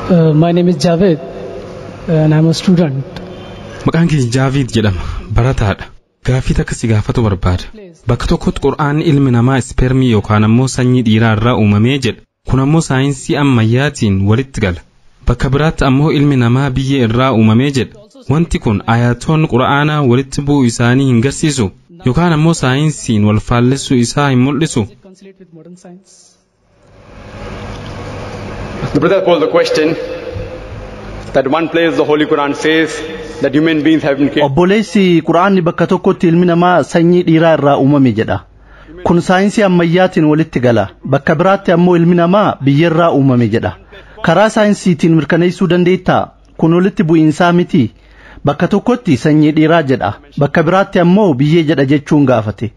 My name is Javed and I'm a student. Maqaan kee Javid jedhama. Barataadha. Gaaffii takka si gaafatu barbaada. Bakka tokkotti Qur'aanni ilmi namaa ispermii yookaan ammoo sanyii dhiiraa irraa uumamee jedha. Kun ammoo saayinsii ammayyaatiin walitti gala. Bakka biraatti ammoo ilmi namaa biyyee irraa uumamee jedha. Wanti kun ayatoonni Qur'aanaa walitti bu'uu isaanii hin garsiisu yookaan ammoo saayinsiin wal faallessuu isaa hin mul'isu. The brother posed the question that one place the Holy Quran says that human beings have been created. Obboleessi Qur'aanni bakka tokkotti ilmi namaa sanyii dhiiraa irraa uumame jedha. Kun saayinsii ammayyaatiin walitti gala. Bakka biraatti ammoo ilmi namaa biyyee irraa uumame jedha. Karaa saayinsiitiin mirkaneessuu dandeettaa? Kun walitti bu'iinsaa miti. Bakka tokkotti sanyii dhiiraa jedha. Bakka biraatti ammoo biyyee jedha jechuun gaafate.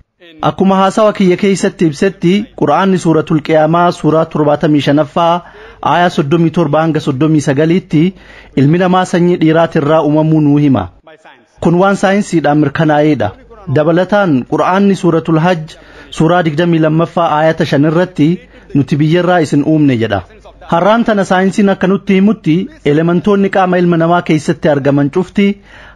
Akkuma haasawa kiyya keessatti ibsetti Qur'aanni suuratul Qiyaamaa suuraa 75ffaa aayaa 37 hanga 39tti ilmi namaa sanyii dhiiraatirraa uumamuu nuu hima. Kun waan saayinsiidhaan mirkanaa'eedha. Dabalataan Qur'aanni suuratul Hajj suuraa 22ffaa aayaa 5 irratti nuti biyyerraa isin uumne jedha. Har'aan tana saayinsiin akka nutti himutti elementoonni qaama ilma namaa keessatti argaman cufti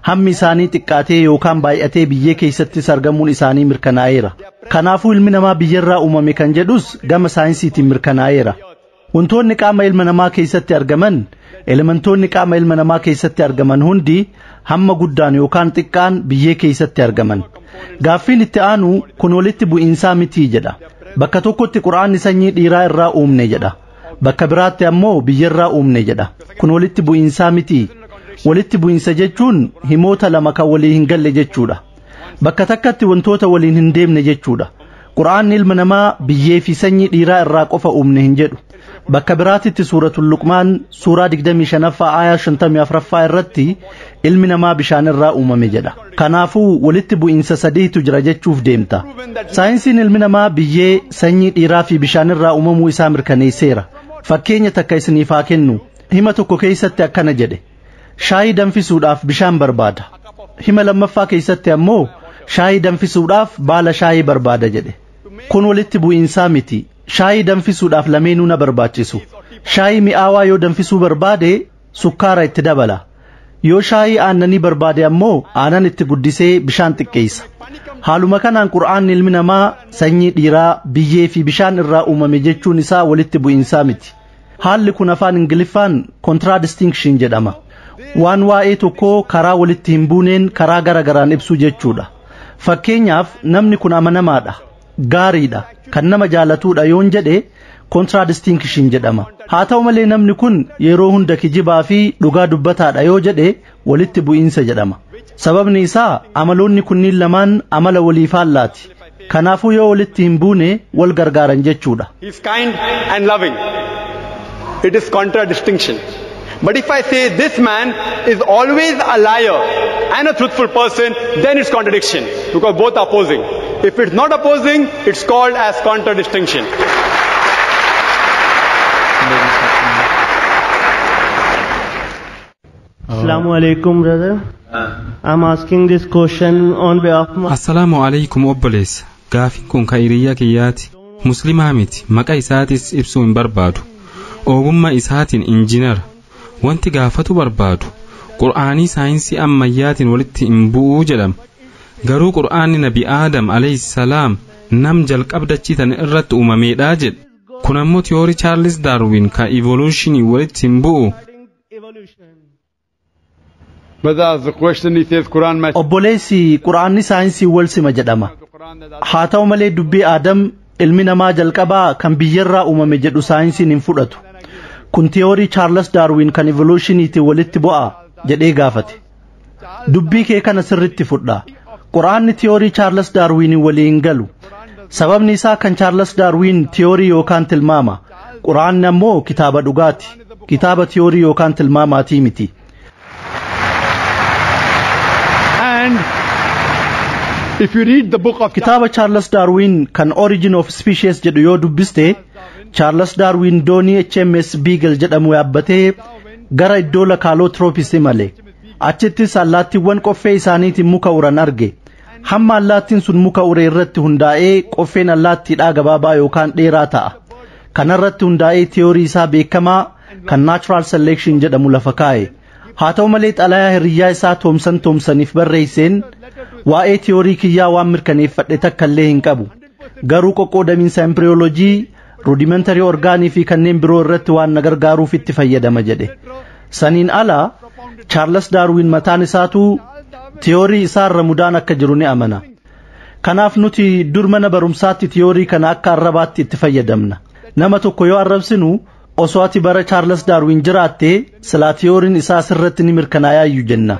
hammi isaanii xiqqaatee yookaan baay'atee biyyee keessattis argamuun isaanii mirkanaa'eera. Kanaafuu ilmi namaa biyyerraa uumame kan jedhus gama saayinsiitiin mirkanaa'eera. Wantoonni qaama ilma namaa keessatti argaman elementoonni qaama ilma namaa keessatti argaman hundi hamma guddaan yookaan xiqqaan biyyee keessatti argaman. Gaaffiin itti aanu kun walitti bu'iinsaa mitii jedha. Bakka tokkotti Qur'aanni sanyii dhiiraa irraa uumne jedha. Bakka biraatti ammoo biyyerraa uumne jedha. Kun walitti bu'iinsaa miti. Walitti bu'iinsa jechuun himoota lama kan walii hin galle jechuudha. Bakka takkatti wantoota waliin hin deemne jechuudha. Qur'aanni ilma namaa biyyee fi sanyii dhiiraa irraa qofa uumne hin jedhu. Bakka biraatitti suuratul Luqmaan suuraa 25ffaa aayaa 54ffaa irratti ilmi namaa bishaan irraa uumame jedha. Kanaafuu walitti bu'iinsa sadiitu jira jechuuf deemta. Saayinsiin ilmi namaa biyyee, sanyii dhiiraa fi bishaan irraa uumamuu isaa mirkaneesseera. Fakkeenya takka isiniif haa kennu. Hima tokko keessatti akkana jedhe. Shaayii danfisuudhaaf bishaan barbaada. Hima lammaffaa keessatti ammoo shaayii danfisuudhaaf baala shaayii barbaada jedhe. Kun walitti bu'iinsaa miti. Shaayii danfisuudhaaf lameenuu na barbaachisu. Shaayii mi'aawaa yoo danfisuu barbaade sukkaara itti dabala. Yoo shaayii aannanii barbaade ammoo aanan itti guddisee bishaan xiqqeessa. Haaluma kanaan Qur'aanni ilmi namaa sanyii dhiiraa, biyyee fi bishaan irraa uumame jechuun isaa walitti bu'iinsaa miti. Haalli kun afaan Ingiliffaan contradistinction jedhama. Waan waa'ee tokkoo karaa walitti hin buuneen karaa garagaraan ibsuu jechuudha. Fakkeenyaaf namni kun amanamaadha, gaariidha, kan nama jaalatuudha yoon jedhe contradistinction jedhama. Haa ta'u malee namni kun yeroo hunda kijibaa fi dhugaa dubbataadha yoo jedhe walitti bu'iinsa jedhama. Sababni isaa amaloonni kunniin lamaan amala walii faallaati. Kanaafuu yoo walitti hin buune wal gargaaran jechuudha. He is kind and loving. It is contradistinction. But if I say this man is always a liar and a truthful person, then it's contradiction because both are opposing. If it's not opposing, it's called as contradistinction. Assalamu alaikum, brother. I'm asking this question on behalf of... Assalamu alaikum obboleessa. Gaaffiin kun ka hiriyaa kiyyaati. Muslimaa miti. Maqaa isaatis ibsuu hin barbaadu. Ogummaa isaatiin injiinara. Wanti gaafatu barbaadu. Qur'aanii saayinsii ammayyaatiin walitti hin bu'uu jedhama. Garuu Qur'aanni Nabi Aadam alayhi salaam nam jalqabdachii tan irratti uumameedha jedha. Kun ammoo tiyoorii Charles Darwin ka evolutionii walitti hin bu'u. Obboleessi Qur'aanni saayinsii wal sima jedhama. Haa ta'u malee dubbii Aadam ilmi namaa jalqabaa kan biyyerraa uumame jedhu saayinsiin hin fudhatu. Kun tiyoorii Charles Darwin kan evolutioniitiin walitti bu'a jedhee gaafate. Dubbii kee kana sirritti fudha. Qur'aanni tiyoorii Charles Darwin waliin galu. Sababni isaa kan Charles Darwin tiyoorii yookaan tilmaama. Qur'aanni ammoo kitaaba dhugaati. Kitaaba tiyoorii yookaan tilmaamaatii miti. If you read the book of Kitaaba Charles Darwin kan Origin of Species jedhu yoo dubbiste, Charles Darwin doonii HMS Beagle jedhamu yaabbatee gara iddoo lakaaloo Troopis imale. Achittis allaattiiwwan qoffee isaaniitiin muka uran arge. Hamma allaattiin sun muka ure irratti hundaa'ee qoffeen allaattiidhaa gabaabaa yookaan dheeraa ta'a. Kanarratti hundaa'ee tiyoorii isaa beekamaa kan natural selection jedhamu lafa kaa'e. Haa ta'u malee xalayaa hiriyyaa isaa Toomsaniif barreesseen waa'ee tiyoorii kiyyaa waan mirkaneeffadhe takka illee hin qabu. Garuu qoqqoodamiinsa embriyoolojii, rudimentary orgaanii fi kanneen biroo irratti waan na gargaaruuf itti fayyadama jedhe. Saniin ala Charles Darwin mataan isaatu tiyoorii isaarra mudaan akka jiru ni amana. Kanaaf nuti dur mana barumsaatti tiyoorii kana akka arrabaatti itti fayyadamna. Nama tokko yoo arrabsinu osoo ati bara Charles Darwin jiraattee silaa tiyooriin isaa sirratti ni mirkanaayaayyu jenna.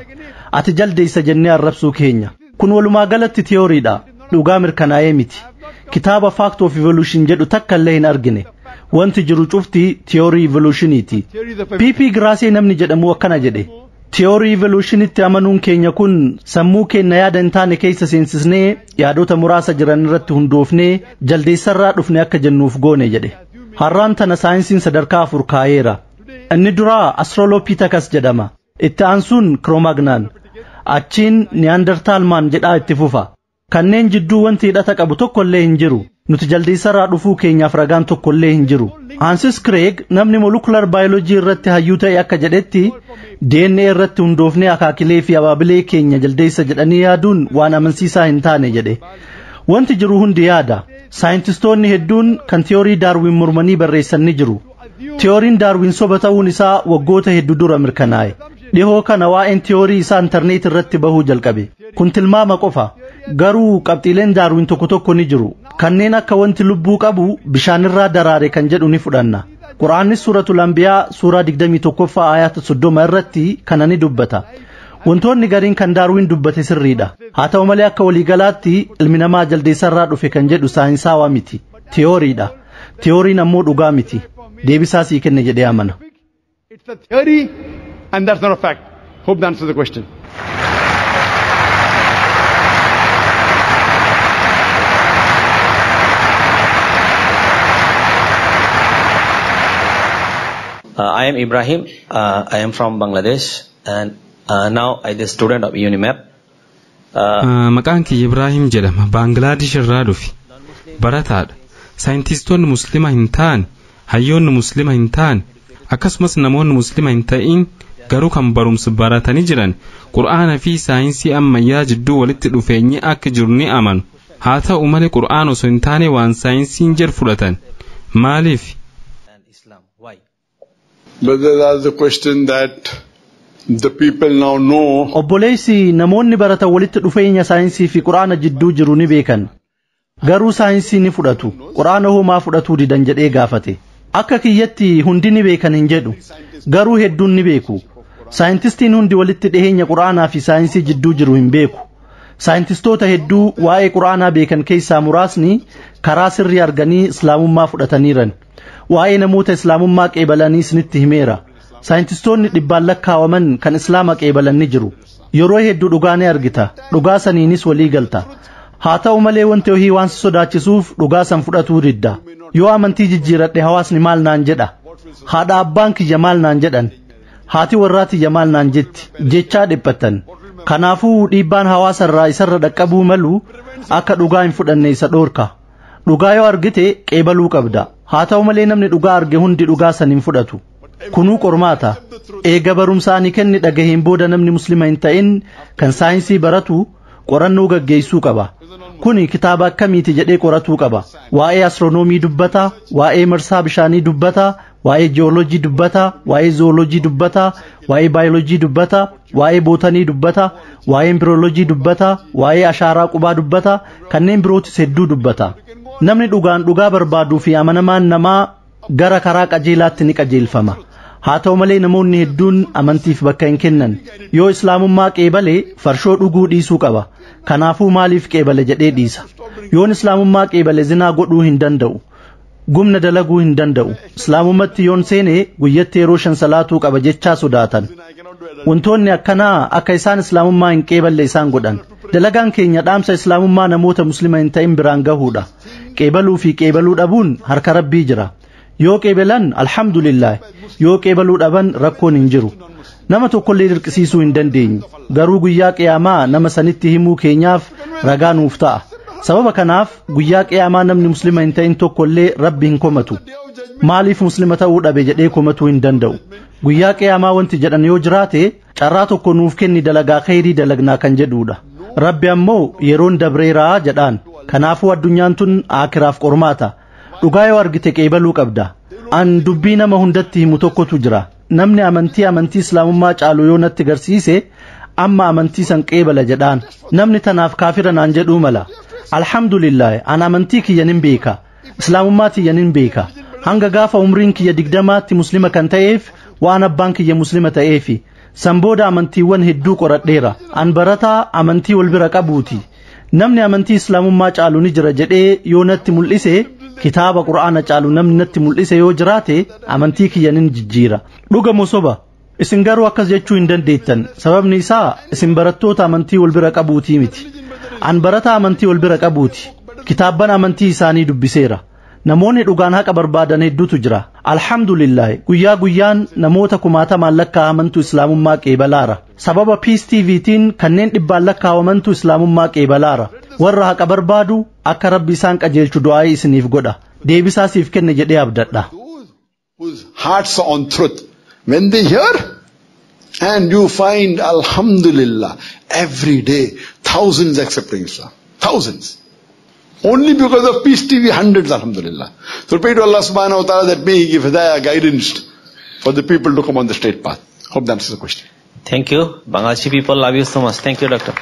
Ati jaldeessa jennee arrabsuu keenya. Kun walumaa galatti tiyooriidha. Dhugaa mirkanaayee miti. Kitaaba Fact of Evolution jedhu takka illee hin argine. Wanti jiru cufti tiyoorii evolutioniiti. PP Graasee namni jedhamu akkana jedhe. Tiyoorii evolutionitti amanuun keenya kun sammuu keenya yaada hin taane keessa seensisnee yaadota muraasa jiran irratti hundoofnee jaldeessarraa dhufne akka jennuuf goone jedhe. Har'aan tana saayinsiin sadarkaa 4 kaa'eera. Inni duraa Australopithecus jedhama. Itti aansuun Cro-Magnon. Achiin Neanderthaalman jedhaa itti fufa. Kanneen jidduu wanti hidhata qabu tokko illee hin jiru. Nuti jaldeessarraa dhufuu keenyaaf ragaan tokko illee hin jiru. Hansis Craig namni molecular biology irratti hayyuu ta'e akka jedhetti DNA irratti hundoofnee akaakilee fi abaabilee keenya jaldeessa jedhanii yaaduun waan amansiisaa hin taane jedhe. Wanti jiru hundi yaada. Saayintistoonni hedduun kan tiyoorii Darwin mormanii barreessan ni jiru. Tiyooriin Darwin soba ta'uun isaa waggoota hedduu dura mirkanaa'e. Dhihoo kana waa'een tiyoorii isaa intarneet irratti bahuu jalqabe. Kun tilmaama qofa. Garuu qabxiileen Darwin tokko tokko ni jiru. Kanneen akka wanti lubbuu qabu bishaanirraa daraare kan jedhu ni fudhanna. Quraannis suuratul Anbiyaa suuraa 21ffaa ayata 30 irratti kana ni dubbata. Wantoonni gariin kan Darwin dubbate sirriidha. Haa ta'u malee akka waliigalaatti ilmi namaa jaldeessarraa dhufe kan jedhu saayinsaawaa miti. Tiyooriidha. Tiyooriin ammoo dhugaa miti. Deebisaa sii kenne jedhee amana. It's a theory and that's not a fact. Hope that answers the question. I am Ibrahim. I am from Bangladesh, and now I am a student of UNIMAP. Maqaan kiyya Ibrahim jedhama. Bangladesh irraa dhufi. Barataadha. Saayintistoonni Muslima hin taane, hayyoonni Muslima hin taane, akkasumas namoonni Muslima hin ta'in garuu kan barumsa baratanii jiran Qur'aana fi saayinsii ammayyaa jidduu walitti dhufeenyi akka jiru ni amanu. Haa ta'u malee Qur'aan osoo hin taane waan saayinsiin jedhu fudhatan. Maaliif? But that's the question that the people now know. Obboleessi namoonni baratan walitti dhufeenya saayinsii fi Qur'aana jidduu jiru ni beekan. Garuu saayinsii ni fudhatu. Qur'aana homaa fudhatuu didan jedhee gaafate. Akka kiyyatti hundi ni beekan hin jedhu. Garuu hedduun ni beeku. Saayintistiin hundi walitti dhiheenya Qur'aanaa fi saayinsii jidduu jiru hin beeku. Saayintistoota hedduu waa'ee Qur'aanaa beekan keessaa muraasni karaa sirrii arganii Islaamummaa fudhataniiran. Waa'ee namoota Islaamummaa qeebalanii isinitti himeera. Saayintistoonni dhibbaan lakkaawaman kan Islaama qeebalan ni jiru. Yeroo hedduu dhugaa ni argita. Dhugaa saniinis walii galta. Haa ta'u malee wanti ohii waan si sodaachisuuf dhugaa san fudhatuu didda. Yoo amantii jijjiiradhe hawaasni maal naan jedha? Haadha abbaan kiyya maal naan jedhan? Haati warraa tiyya maal naan jetti? Jechaa dhiphatan. Kanaafuu dhiibbaan hawaasarraa isarra dhaqqabuu malu akka dhugaa hin fudhanne isa dhoorka. Dhugaa yoo argite qeebaluu qabda. Haa ta'u malee namni dhugaa arge hundi dhugaa san hin fudhatu. Kunuu qormaata. Eega barumsaa ni kenni dhagaheen booda namni Muslima hin ta'in kan saayinsii baratu qorannoo gaggeessuu qaba. Kuni kitaaba akkamiiti jedhee qoratuu qaba. Waa'ee astiroonoomii dubbata, waa'ee marsaa bishaanii dubbata, waa'ee jiyoolojii dubbata, waa'ee zoolojii dubbata, waa'ee baayolojii dubbata, waa'ee bootanii dubbata, waa'ee embriyoolojii dubbata, waa'ee ashaaraa qubaa dubbata, kanneen birootis hedduu dubbata. Namni dhugaan dhugaa barbaaduu fi amanamaan namaa gara karaa qajeelaatti ni qajeelfama. Haa ta'u malee namoonni hedduun amantiif bakka hin kennan. Yoo Islaamummaa qeebale farshoo dhuguu dhiisuu qaba. Kanaafuu maaliif qeebale jedhee dhiisa. Yoon Islaamummaa qeebale zinaa godhuu hin danda'u. Gumna dalaguu hin danda'u. Islaamummatti yoon seene guyyatti yeroo 5 salaatuu qaba jechaa sodaatan. Wantoonni akkanaa akka isaan Islaamummaa hin qeeballe isaan godhan. Dalagaan keenya dhaamsa Islaamummaa namoota Muslima hin ta'in biraan gahuudha. Qeebaluu fi qeebaluu dhabuun harka Rabbii jira. Yoo qeebalan alhamdulillah, yoo qeebaluu dhaban rakkoon hin jiru. Nama tokkollee dirqisiisuu hin dandeenyu. Garuu guyyaa qiyaamaa nama sanitti himuu keenyaaf ragaa nuuf ta'a. Sababa kanaaf guyyaa qiyaamaa namni Muslima hin ta'in tokkollee Rabbi hin komatu. maaliif muslima ta'uu dhabe jedhee komatuu hin danda'u. Guyyaa qiyaamaa wanti jedhan yoo jiraate carraa tokko nuuf kenni dalagaa khayrii dalagnaa kan jedhuudha. Rabbi ammoo yeroon dabreeraa jedhaan. Kanaafuu addunyaan tun aakiraaf qormaata. Dhugaa yoo argite qeebaluu qabda. An dubbii nama hundatti himu tokkotu jira. Namni amantii islaamummaa caalu yoo natti garsiise amma amantii san qeebala jedhaan. Namni tanaaf kaafira naan jedhuu mala. Alhamdulillah an amantii kiyyan hin beeka. Islaamummaa tiyyan hin beeka. Hanga gaafa umriin kiyya 20tti muslima kan ta'eef waan abbaan kiyya muslima ta'eefi. San booda amantiiwwan hedduu qoradheera. An barataa amantii wal bira qabuuti. Namni amantii islaamummaa caalu ni jira jedhee yoo natti mul'ise kitaaba qura'aana caalu namni natti mul'ise yoo jiraate amantii kiyyan hin jijjiira. Dhuga mosoba isin garuu akkas jechuu hin dandeettan. Sababni isaa isin barattoota amantii wal bira qabuutii miti. An barataa amantii wal bira qabuuti. Kitaabban amantii isaanii dubbiseera. Namoonni dhugaan haqa barbaadan hedduutu jira. Alhamdulillah guyyaa guyyaan namoota 1000 lakkaa'amantu islaamummaa qeebalaara. Sababa Peace TVtiin kanneen 100 lakkaa'amantu islaamummaa qeebalaara. Warra haqa barbaadu akka Rabbi isaan qajeelchu du'aa isiniif godha. Deebisaa siif kenne jedhee abdadha. Whose hearts are on truth, when they hear and you find alhamdulillah every day thousands accepting Islam. Thousands. Only because of Peace TV, hundreds, alhamdulillah. So pray to Allah subhanahu wa ta'ala that may He give hidayah, guidance for the people to come on the straight path. Hope that answers the question. Thank you. Bangladeshi people love you so much. Thank you, Doctor.